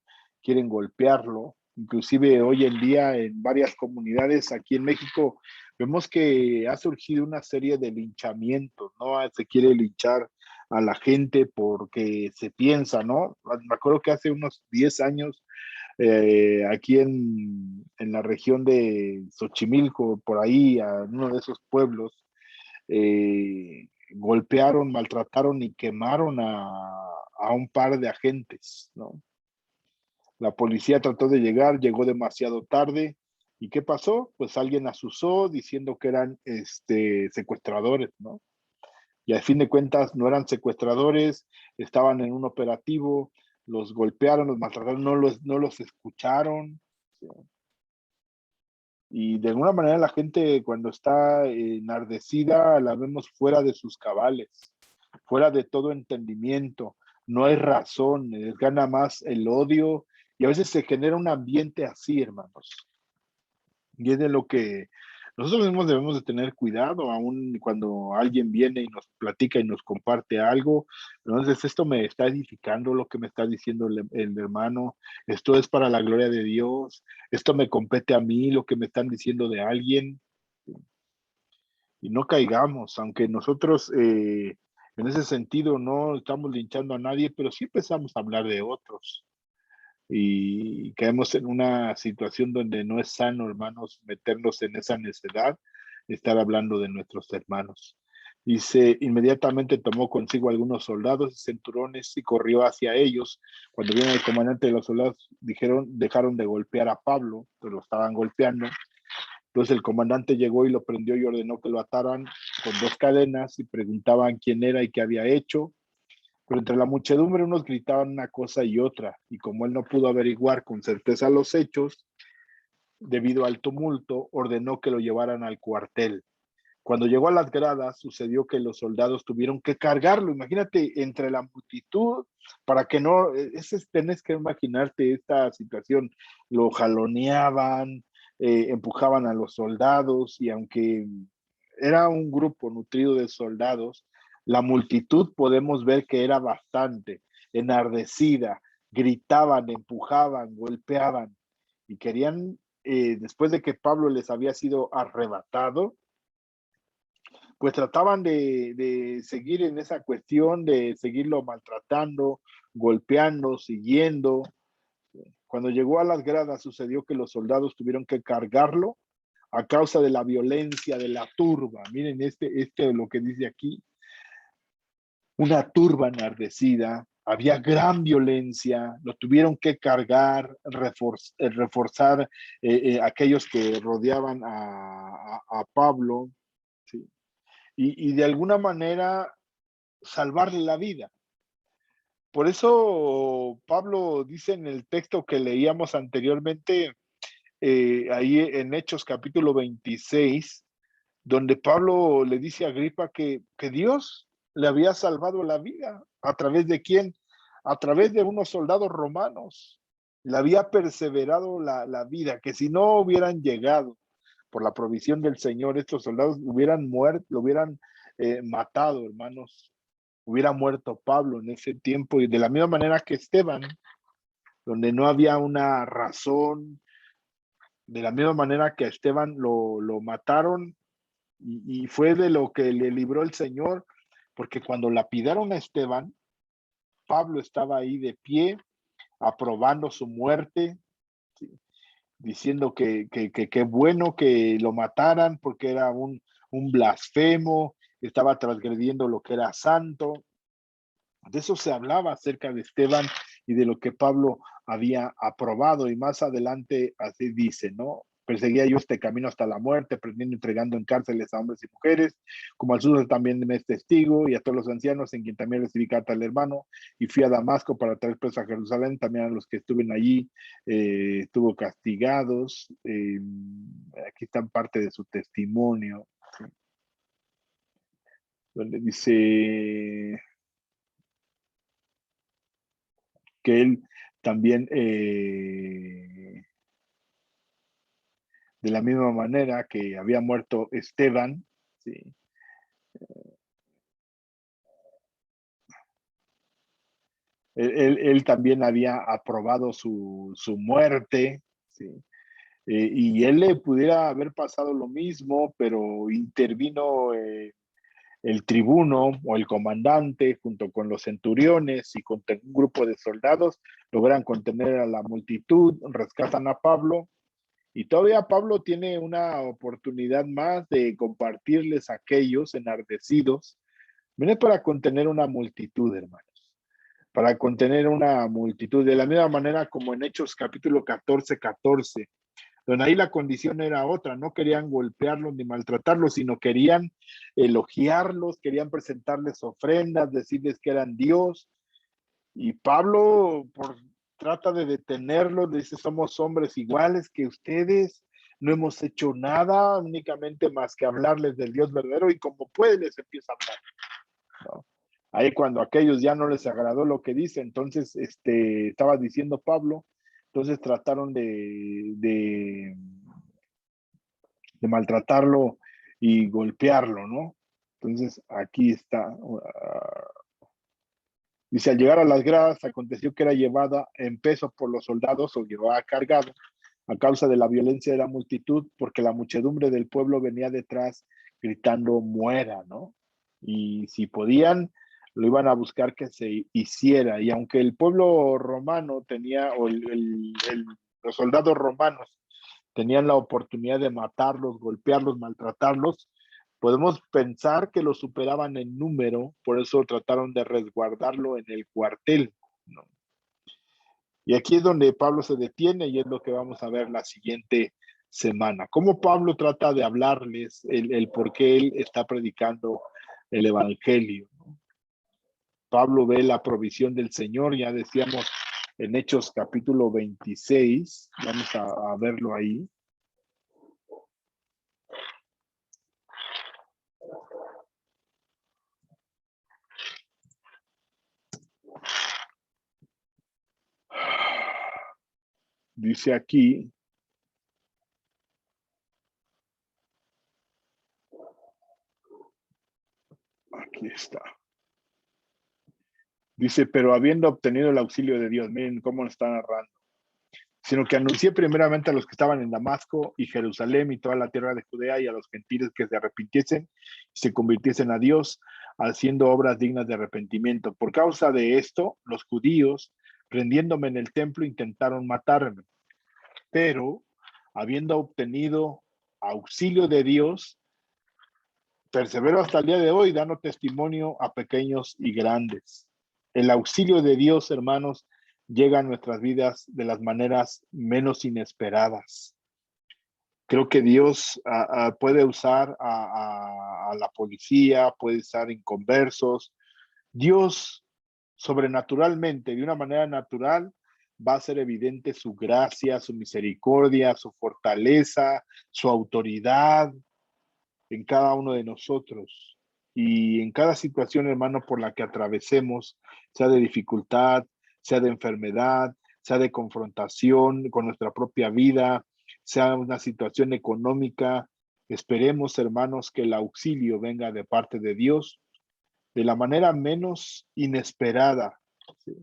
golpearlo, inclusive hoy en día en varias comunidades aquí en México vemos que ha surgido una serie de linchamientos, ¿no? Se quiere linchar a la gente porque se piensa, ¿no? Me acuerdo que hace unos 10 años aquí en la región de Xochimilco, por ahí, a uno de esos pueblos, golpearon, maltrataron y quemaron a un par de agentes, ¿no? La policía trató de llegar, llegó demasiado tarde. ¿Y qué pasó? Pues alguien asusó diciendo que eran secuestradores, ¿no? Y al fin de cuentas no eran secuestradores, estaban en un operativo, los golpearon, los maltrataron, no los escucharon. ¿Sí? Y de alguna manera la gente cuando está enardecida la vemos fuera de sus cabales, fuera de todo entendimiento. No hay razón, les gana más el odio y a veces se genera un ambiente así, hermanos. Y es de lo que nosotros mismos debemos de tener cuidado, aun cuando alguien viene y nos platica y nos comparte algo. Entonces, esto me está edificando lo que me está diciendo el hermano. Esto es para la gloria de Dios. Esto me compete a mí, lo que me están diciendo de alguien. Y no caigamos, aunque nosotros en ese sentido no estamos linchando a nadie, pero sí empezamos a hablar de otros y caemos en una situación donde no es sano, hermanos, meternos en esa necedad, estar hablando de nuestros hermanos. Dice, inmediatamente tomó consigo algunos soldados y centuriones y corrió hacia ellos. Cuando vieron al comandante de los soldados, dejaron de golpear a Pablo, pero lo estaban golpeando. Entonces el comandante llegó y lo prendió y ordenó que lo ataran con 2 cadenas y preguntaban quién era y qué había hecho. Pero entre la muchedumbre unos gritaban una cosa y otra, y como él no pudo averiguar con certeza los hechos, debido al tumulto, ordenó que lo llevaran al cuartel. Cuando llegó a las gradas, sucedió que los soldados tuvieron que cargarlo. Imagínate, entre la multitud, para que no, tenés que imaginarte esta situación. Lo jaloneaban, empujaban a los soldados, y aunque era un grupo nutrido de soldados, la multitud podemos ver que era bastante enardecida, gritaban, empujaban, golpeaban, y querían, después de que Pablo les había sido arrebatado, pues trataban de seguir en esa cuestión, de seguirlo maltratando, golpeando, siguiendo. Cuando llegó a las gradas sucedió que los soldados tuvieron que cargarlo a causa de la violencia de la turba. Miren lo que dice aquí, una turba enardecida, había gran violencia, lo tuvieron que cargar, reforzar aquellos que rodeaban a Pablo, ¿sí? Y de alguna manera salvarle la vida. Por eso Pablo dice en el texto que leíamos anteriormente, ahí en Hechos capítulo 26, donde Pablo le dice a Agripa que Dios le había salvado la vida. ¿A través de quién? A través de unos soldados romanos. Le había perseverado la vida, que si no hubieran llegado por la provisión del Señor, estos soldados hubieran muerto, lo hubieran matado, hermanos. Hubiera muerto Pablo en ese tiempo, y de la misma manera que Esteban, donde no había una razón, de la misma manera que a Esteban lo mataron, y fue de lo que le libró el Señor, porque cuando lapidaron a Esteban, Pablo estaba ahí de pie, aprobando su muerte, ¿sí? Diciendo que bueno que lo mataran porque era un blasfemo, estaba transgrediendo lo que era santo. De eso se hablaba acerca de Esteban y de lo que Pablo había aprobado. Y más adelante así dice, ¿no? Perseguía yo este camino hasta la muerte, prendiendo y entregando en cárceles a hombres y mujeres, como al suyo también me es testigo, y a todos los ancianos, en quien también recibí carta al hermano, y fui a Damasco para traer presos a Jerusalén, también a los que estuvieron allí, estuvo castigados. Aquí están parte de su testimonio, ¿sí? Donde dice que él también, de la misma manera que había muerto Esteban, ¿sí? Él también había aprobado su muerte, ¿sí? Y él le pudiera haber pasado lo mismo, pero intervino el tribuno o el comandante junto con los centuriones y con un grupo de soldados, logran contener a la multitud, rescatan a Pablo. Y todavía Pablo tiene una oportunidad más de compartirles a aquellos enardecidos. Viene para contener una multitud, hermanos. Para contener una multitud. De la misma manera como en Hechos capítulo 14, donde ahí la condición era otra. No querían golpearlos ni maltratarlos, sino querían elogiarlos, querían presentarles ofrendas, decirles que eran Dios. Y Pablo trata de detenerlos, dice, somos hombres iguales que ustedes, no hemos hecho nada, únicamente más que hablarles del Dios verdadero, y como puede les empieza a hablar, ¿no? Ahí cuando a aquellos ya no les agradó lo que dice, entonces estaba diciendo Pablo, entonces trataron de maltratarlo y golpearlo, ¿no? Entonces aquí está. Dice, al llegar a las gradas, aconteció que era llevada en peso por los soldados o llevaba cargado a causa de la violencia de la multitud, porque la muchedumbre del pueblo venía detrás gritando, muera, ¿no? Y si podían, lo iban a buscar que se hiciera. Y aunque el pueblo romano tenía, o los soldados romanos tenían la oportunidad de matarlos, golpearlos, maltratarlos, podemos pensar que lo superaban en número, por eso trataron de resguardarlo en el cuartel, ¿no? Y aquí es donde Pablo se detiene y es lo que vamos a ver la siguiente semana. Cómo Pablo trata de hablarles el por qué él está predicando el evangelio, ¿no? Pablo ve la provisión del Señor, ya decíamos en Hechos capítulo 26, vamos a verlo ahí. Dice aquí, aquí está. Dice, pero habiendo obtenido el auxilio de Dios, miren cómo lo está narrando, sino que anuncié primeramente a los que estaban en Damasco y Jerusalén y toda la tierra de Judea y a los gentiles que se arrepintiesen y se convirtiesen a Dios, haciendo obras dignas de arrepentimiento. Por causa de esto, los judíos, prendiéndome en el templo, intentaron matarme, pero habiendo obtenido auxilio de Dios, persevero hasta el día de hoy, dando testimonio a pequeños y grandes. El auxilio de Dios, hermanos, llega a nuestras vidas de las maneras menos inesperadas. Creo que Dios puede usar a la policía, puede usar inconversos. Dios, sobrenaturalmente, de una manera natural, va a hacer evidente su gracia, su misericordia, su fortaleza, su autoridad en cada uno de nosotros. Y en cada situación, hermano, por la que atravesemos, sea de dificultad, sea de enfermedad, sea de confrontación con nuestra propia vida, sea una situación económica, esperemos, hermanos, que el auxilio venga de parte de Dios de la manera menos inesperada, ¿sí?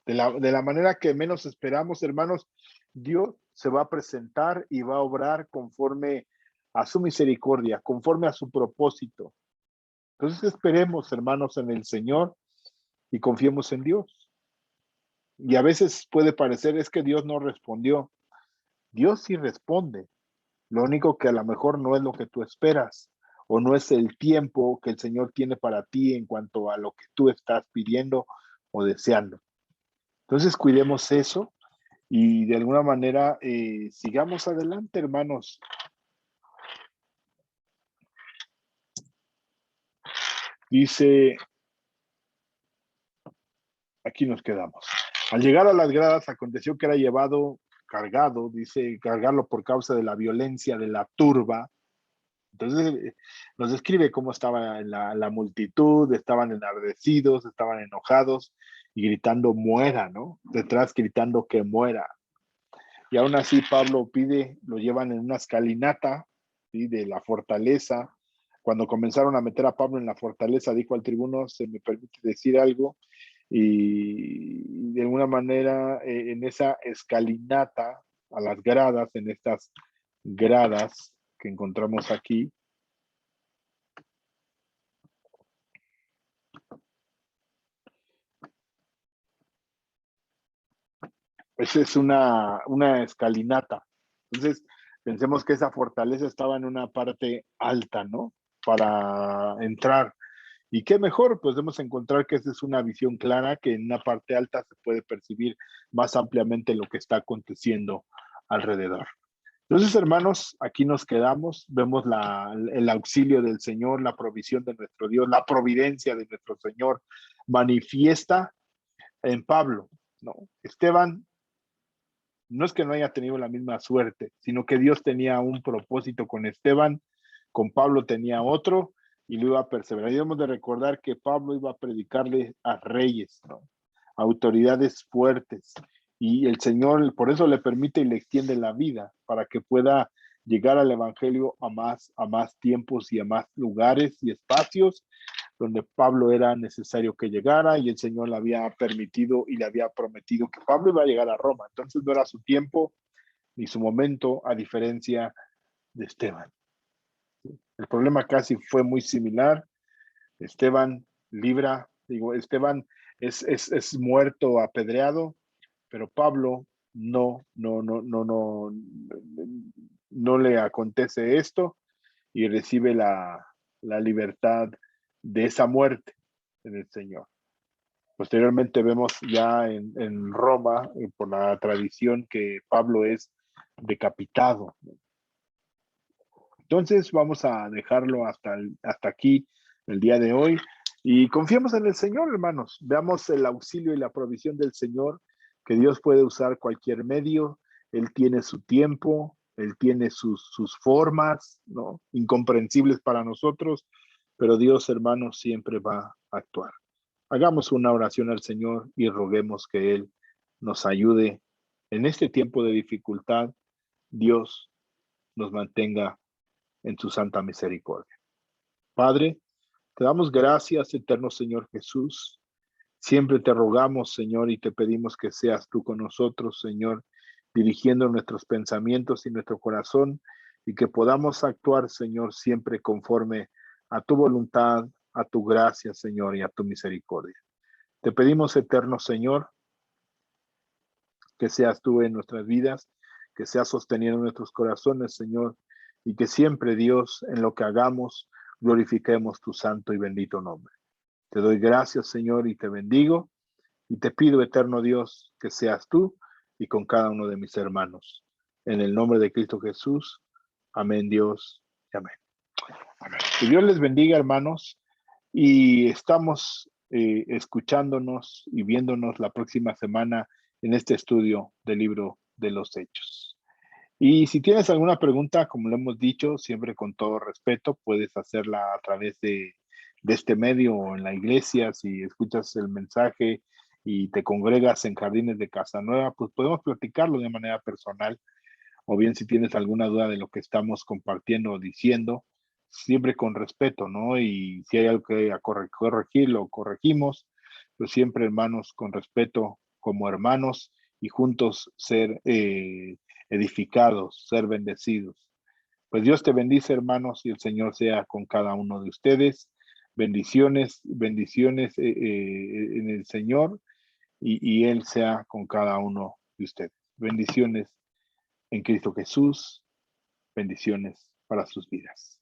De la manera que menos esperamos, hermanos, Dios se va a presentar y va a obrar conforme a su misericordia, conforme a su propósito. Entonces esperemos, hermanos, en el Señor y confiemos en Dios. Y a veces puede parecer es que Dios no respondió. Dios sí responde. Lo único que a lo mejor no es lo que tú esperas o no es el tiempo que el Señor tiene para ti en cuanto a lo que tú estás pidiendo o deseando. Entonces, cuidemos eso y de alguna manera sigamos adelante, hermanos. Dice, aquí nos quedamos. Al llegar a las gradas, aconteció que era llevado cargado, dice, cargarlo por causa de la violencia de la turba. Entonces nos describe cómo estaba la multitud, estaban enardecidos, estaban enojados y gritando muera, ¿no? Detrás gritando que muera. Y aún así Pablo pide, lo llevan en una escalinata, ¿sí? De la fortaleza. Cuando comenzaron a meter a Pablo en la fortaleza, dijo al tribuno, se me permite decir algo, y de alguna manera en esa escalinata, a las gradas, en estas gradas que encontramos aquí, esa es una escalinata. Entonces, pensemos que esa fortaleza estaba en una parte alta, ¿no? Para entrar. Y qué mejor, pues debemos encontrar que esa es una visión clara, que en una parte alta se puede percibir más ampliamente lo que está aconteciendo alrededor. Entonces, hermanos, aquí nos quedamos, vemos el auxilio del Señor, la provisión de nuestro Dios, la providencia de nuestro Señor manifiesta en Pablo, ¿no? Esteban no es que no haya tenido la misma suerte, sino que Dios tenía un propósito con Esteban, con Pablo tenía otro y lo iba a perseverar. Y debemos de recordar que Pablo iba a predicarle a reyes, ¿no? A autoridades fuertes. Y el Señor por eso le permite y le extiende la vida, para que pueda llegar al Evangelio a más tiempos y a más lugares y espacios donde Pablo era necesario que llegara y el Señor le había permitido y le había prometido que Pablo iba a llegar a Roma. Entonces no era su tiempo ni su momento, a diferencia de Esteban. El problema casi fue muy similar. Esteban Esteban es muerto apedreado, pero Pablo no le acontece esto y recibe la libertad de esa muerte en el Señor. Posteriormente vemos ya en Roma, por la tradición, que Pablo es decapitado. Entonces vamos a dejarlo hasta aquí el día de hoy y confiemos en el Señor, hermanos. Veamos el auxilio y la provisión del Señor, que Dios puede usar cualquier medio. Él tiene su tiempo, Él tiene sus formas, ¿no? Incomprensibles para nosotros, pero Dios, hermanos, siempre va a actuar. Hagamos una oración al Señor y roguemos que Él nos ayude en este tiempo de dificultad. Dios nos mantenga en su santa misericordia. Padre, te damos gracias, eterno Señor Jesús. Siempre te rogamos, Señor, y te pedimos que seas tú con nosotros, Señor, dirigiendo nuestros pensamientos y nuestro corazón y que podamos actuar, Señor, siempre conforme a tu voluntad, a tu gracia, Señor, y a tu misericordia. Te pedimos, eterno Señor, que seas tú en nuestras vidas, que seas sosteniendo nuestros corazones, Señor, y que siempre, Dios, en lo que hagamos, glorifiquemos tu santo y bendito nombre. Te doy gracias, Señor, y te bendigo, y te pido, eterno Dios, que seas tú y con cada uno de mis hermanos. En el nombre de Cristo Jesús. Amén, Dios. Amén. Amén. Que Dios les bendiga, hermanos, y estamos escuchándonos y viéndonos la próxima semana en este estudio del libro de los Hechos. Y si tienes alguna pregunta, como lo hemos dicho, siempre con todo respeto, puedes hacerla a través de este medio o en la iglesia. Si escuchas el mensaje y te congregas en Jardines de Casa Nueva, pues podemos platicarlo de manera personal. O bien si tienes alguna duda de lo que estamos compartiendo o diciendo, siempre con respeto, ¿no? Y si hay algo que corregir, lo corregimos, pero siempre, hermanos, con respeto como hermanos y juntos ser edificados, ser bendecidos. Pues Dios te bendice, hermanos, y el Señor sea con cada uno de ustedes. Bendiciones, bendiciones en el Señor y Él sea con cada uno de ustedes. Bendiciones en Cristo Jesús. Bendiciones para sus vidas.